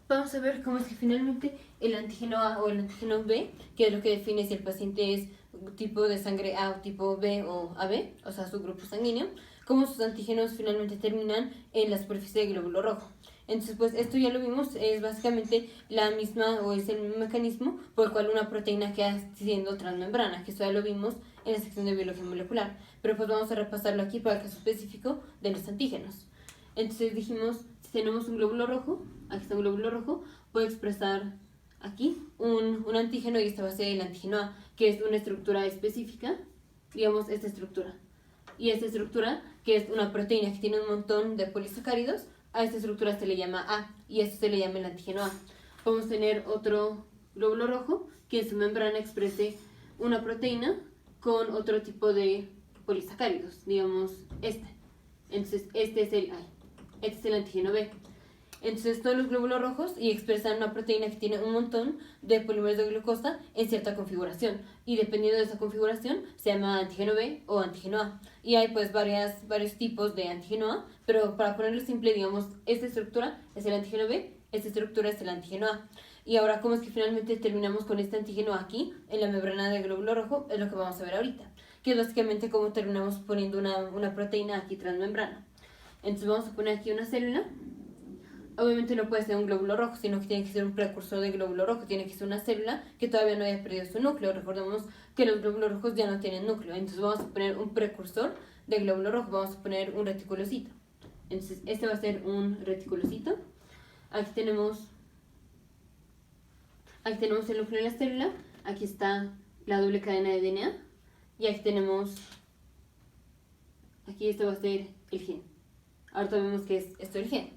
vamos a ver cómo es que finalmente el antígeno A o el antígeno B, que es lo que define si el paciente es tipo de sangre A o tipo B o AB, o sea, su grupo sanguíneo, cómo sus antígenos finalmente terminan en la superficie del glóbulo rojo. Entonces, pues esto ya lo vimos, es básicamente la misma o es el mismo mecanismo por el cual una proteína queda siendo transmembrana, que eso ya lo vimos en la sección de biología molecular. Pero pues vamos a repasarlo aquí para el caso específico de los antígenos. Entonces dijimos, si tenemos un glóbulo rojo, aquí está un glóbulo rojo, puede expresar aquí un antígeno y esta va a ser el antígeno A, que es una estructura específica, digamos esta estructura. Y esta estructura, que es una proteína que tiene un montón de polisacáridos, a esta estructura se le llama A y a esto se le llama el antígeno A. Podemos tener otro glóbulo rojo que en su membrana exprese una proteína con otro tipo de polisacáridos, digamos este. Entonces este es el antígeno B. Entonces todos los glóbulos rojos y expresan una proteína que tiene un montón de polímeros de glucosa en cierta configuración y dependiendo de esa configuración se llama antígeno B o antígeno A y hay pues varios tipos de antígeno A, pero para ponerlo simple, digamos, esta estructura es el antígeno B, esta estructura es el antígeno A. Y ahora, ¿cómo es que finalmente terminamos con este antígeno aquí en la membrana del glóbulo rojo? Es lo que vamos a ver ahorita, que es básicamente cómo terminamos poniendo una proteína aquí transmembrana. Entonces vamos a poner aquí una célula. Obviamente no puede ser un glóbulo rojo, sino que tiene que ser un precursor de glóbulo rojo, tiene que ser una célula que todavía no haya perdido su núcleo. Recordemos que los glóbulos rojos ya no tienen núcleo, entonces vamos a poner un precursor de glóbulo rojo, vamos a poner un reticulocito. Entonces este va a ser un reticulocito. Aquí tenemos el núcleo de la célula, aquí está la doble cadena de DNA y aquí esto va a ser el gen. Ahora vemos que es esto el gen.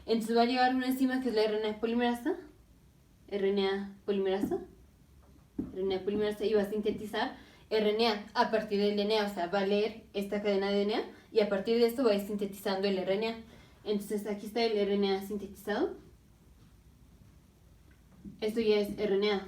Entonces va a llegar una enzima que es la RNA polimerasa, y va a sintetizar RNA a partir del DNA, o sea, va a leer esta cadena de DNA y a partir de esto va a ir sintetizando el RNA. Entonces aquí está el RNA sintetizado. Esto ya es RNA.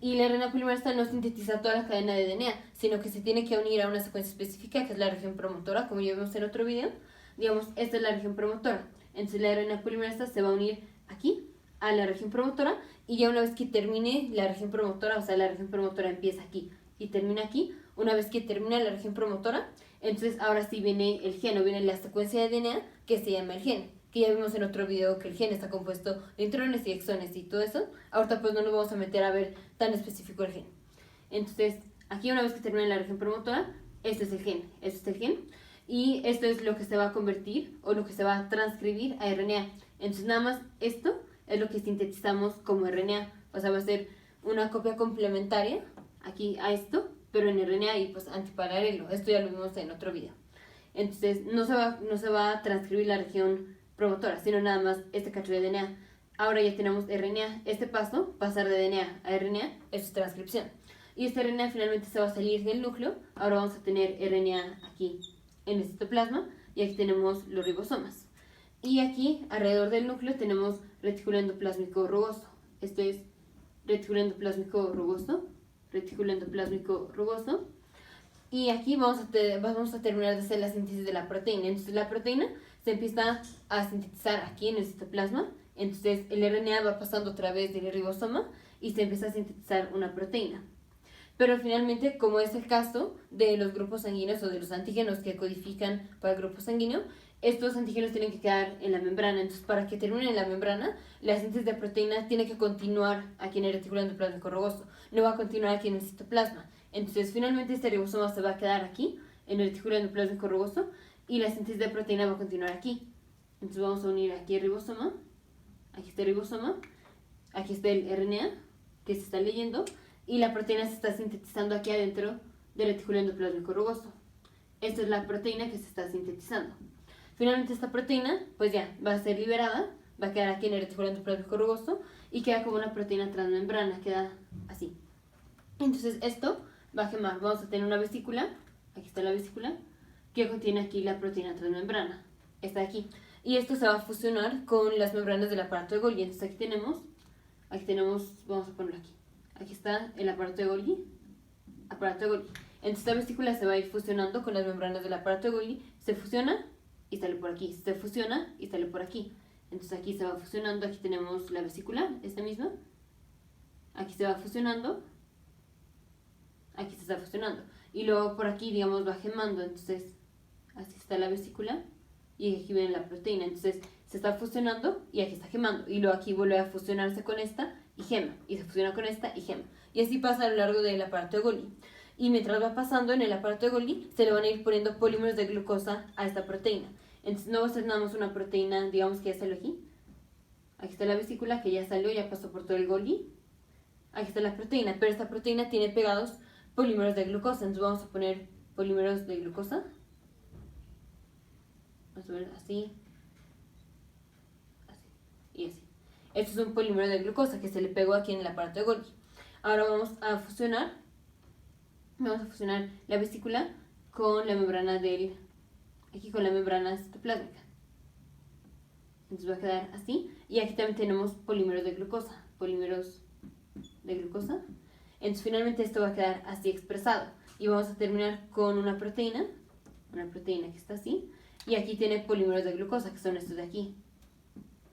Y la RNA polimerasa no sintetiza toda la cadena de DNA, sino que se tiene que unir a una secuencia específica que es la región promotora, como ya vimos en otro video. Digamos, esta es la región promotora. Entonces la RNA polimerasa se va a unir aquí a la región promotora y ya una vez que termine la región promotora, o sea, la región promotora empieza aquí y termina aquí, una vez que termina la región promotora, entonces ahora sí viene el gen o viene la secuencia de DNA que se llama el gen, que ya vimos en otro video que el gen está compuesto de intrones y exones y todo eso. Ahorita pues no nos vamos a meter a ver tan específico el gen. Entonces aquí una vez que termina la región promotora, este es el gen, y esto es lo que se va a convertir o lo que se va a transcribir a RNA. Entonces nada más esto es lo que sintetizamos como RNA, o sea va a ser una copia complementaria aquí a esto, pero en RNA y pues antiparalelo. Esto ya lo vimos en otro video. Entonces no se va a transcribir la región promotora, sino nada más este cacho de DNA. Ahora ya tenemos RNA. Este paso, pasar de DNA a RNA, es transcripción. Y este RNA finalmente se va a salir del núcleo. Ahora vamos a tener RNA aquí en el citoplasma y aquí tenemos los ribosomas. Y aquí alrededor del núcleo tenemos retículo endoplásmico rugoso. Esto es retículo endoplásmico rugoso. Y aquí vamos a terminar de hacer la síntesis de la proteína. Entonces la proteína se empieza a sintetizar aquí en el citoplasma. Entonces el RNA va pasando a través del ribosoma y se empieza a sintetizar una proteína. Pero finalmente, como es el caso de los grupos sanguíneos o de los antígenos que codifican para el grupo sanguíneo, estos antígenos tienen que quedar en la membrana. Entonces, para que terminen en la membrana, la síntesis de proteínas tiene que continuar aquí en el retículo endoplásmico rugoso. No va a continuar aquí en el citoplasma. Entonces, finalmente este ribosoma se va a quedar aquí, en el retículo endoplásmico rugoso, y la síntesis de proteína va a continuar aquí. Entonces, vamos a unir aquí el ribosoma, aquí está el ribosoma, aquí está el RNA que se está leyendo, y la proteína se está sintetizando aquí adentro del retículo endoplásmico rugoso. Esta es la proteína que se está sintetizando. Finalmente esta proteína pues ya va a ser liberada, va a quedar aquí en el retículo endoplásmico rugoso y queda como una proteína transmembrana, queda así. Entonces esto va a quemar, vamos a tener una vesícula, aquí está la vesícula, que contiene aquí la proteína transmembrana, está aquí. Y esto se va a fusionar con las membranas del aparato de Golgi. Entonces aquí tenemos, vamos a ponerlo aquí. Aquí está el aparato de Golgi. Entonces esta vesícula se va a ir fusionando con las membranas del aparato de Golgi. Se fusiona y sale por aquí. Se fusiona y sale por aquí. Entonces aquí se va fusionando, aquí tenemos la vesícula, esta misma. Aquí se va fusionando, aquí se está fusionando. Y luego por aquí, digamos, va gemando, entonces así está la vesícula y aquí viene la proteína. Entonces se está fusionando y aquí está gemando. Y luego aquí vuelve a fusionarse con esta y gema. Y se fusiona con esta y gema. Y así pasa a lo largo del aparato de Golgi. Y mientras va pasando en el aparato de Golgi, se le van a ir poniendo polímeros de glucosa a esta proteína. Entonces no va a ser nada más una proteína, digamos que ya salió aquí. Aquí está la vesícula que ya salió, ya pasó por todo el Golgi. Aquí está la proteína, pero esta proteína tiene pegados polímeros de glucosa. Entonces vamos a poner polímeros de glucosa. Vamos a ver así. Así. Y así. Esto es un polímero de glucosa que se le pegó aquí en el aparato de Golgi. Ahora vamos a fusionar. Vamos a fusionar la vesícula con la membrana aquí con la membrana citoplásmica. Entonces va a quedar así. Y aquí también tenemos polímeros de glucosa. Polímeros de glucosa. Entonces finalmente esto va a quedar así expresado. Y vamos a terminar con una proteína que está así. Y aquí tiene polímeros de glucosa, que son estos de aquí.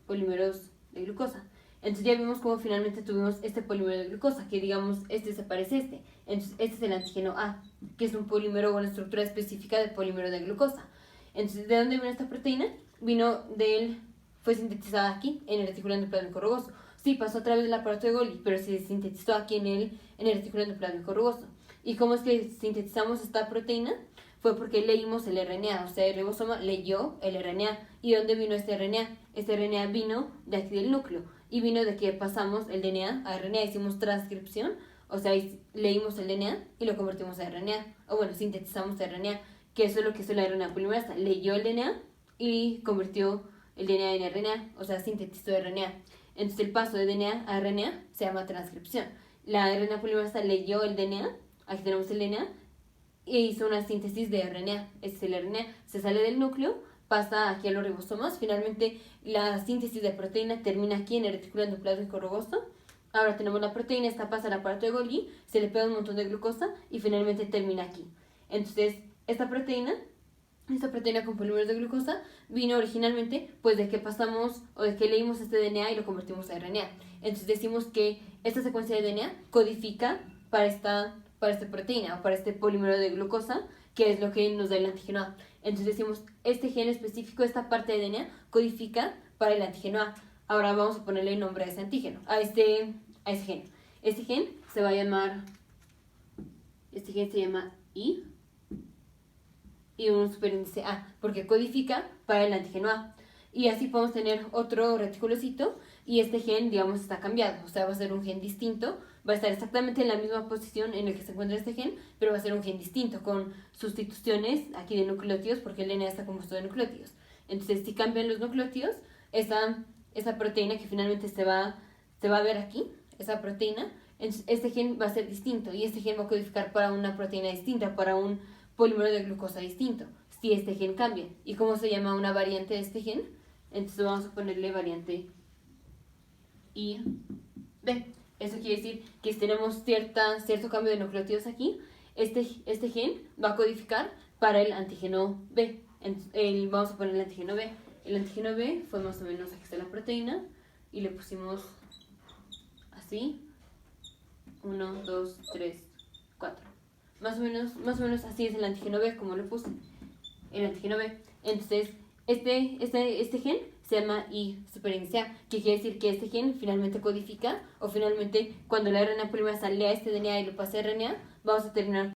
Polímeros de glucosa. Entonces ya vimos cómo finalmente tuvimos este polímero de glucosa, que digamos, este se parece a este. Entonces este es el antígeno A, que es un polímero o una estructura específica del polímero de glucosa. Entonces, ¿de dónde vino esta proteína? Fue sintetizada aquí, en el reticulado endoplasmico rugoso. Sí, pasó a través del aparato de Golgi, pero se sintetizó aquí en el reticulado endoplasmico rugoso. ¿Y cómo es que sintetizamos esta proteína? Fue porque leímos el RNA, o sea, el ribosoma leyó el RNA. ¿Y de dónde vino este RNA? Este RNA vino de aquí del núcleo. Y vino de que pasamos el DNA a RNA, hicimos transcripción, o sea, leímos el DNA y lo convertimos a RNA. O bueno, sintetizamos RNA, que eso es lo que hizo la RNA polimerasa. Leyó el DNA y convirtió el DNA en RNA, o sea, sintetizó RNA. Entonces el paso de DNA a RNA se llama transcripción. La RNA polimerasa leyó el DNA, aquí tenemos el DNA, e hizo una síntesis de RNA. Este es el RNA, se sale del núcleo, pasa aquí a los ribosomas. Finalmente la síntesis de proteína termina aquí en el reticulado endoplasmico rugoso. Ahora tenemos la proteína, esta pasa al aparato de Golgi, se le pega un montón de glucosa y finalmente termina aquí. Entonces esta proteína con polímeros de glucosa vino originalmente pues de que pasamos o de que leímos este DNA y lo convertimos a RNA. Entonces decimos que esta secuencia de DNA codifica para esta proteína o para este polímero de glucosa, que es lo que nos da el antígeno A. Entonces decimos, este gen específico, esta parte de DNA, codifica para el antígeno A. Ahora vamos a ponerle nombre a ese antígeno, a ese gen. Este gen se llama I y un superíndice A, porque codifica para el antígeno A. Y así podemos tener otro reticulocito y este gen, digamos, está cambiado, o sea, va a ser un gen distinto, va a estar exactamente en la misma posición en la que se encuentra este gen, pero va a ser un gen distinto, con sustituciones aquí de nucleótidos, porque el DNA está compuesto de nucleótidos. Entonces, si cambian los nucleótidos, esa proteína que finalmente se va a ver aquí, esa proteína, este gen va a ser distinto y este gen va a codificar para una proteína distinta, para un polímero de glucosa distinto, si este gen cambia. ¿Y cómo se llama una variante de este gen? Entonces vamos a ponerle variante IB. Eso quiere decir que si tenemos cierto cambio de nucleótidos aquí, este gen va a codificar para el antígeno B. Vamos a poner el antígeno B. El antígeno B fue más o menos, aquí está la proteína, y le pusimos así, 1, 2, 3, 4. Más o menos así es el antígeno B, como lo puse. El antígeno B. Entonces, este gen se llama I superíndice A, que quiere decir que este gen finalmente codifica, o finalmente cuando la RNA polimerasa lea este DNA y lo pase a RNA, vamos a terminar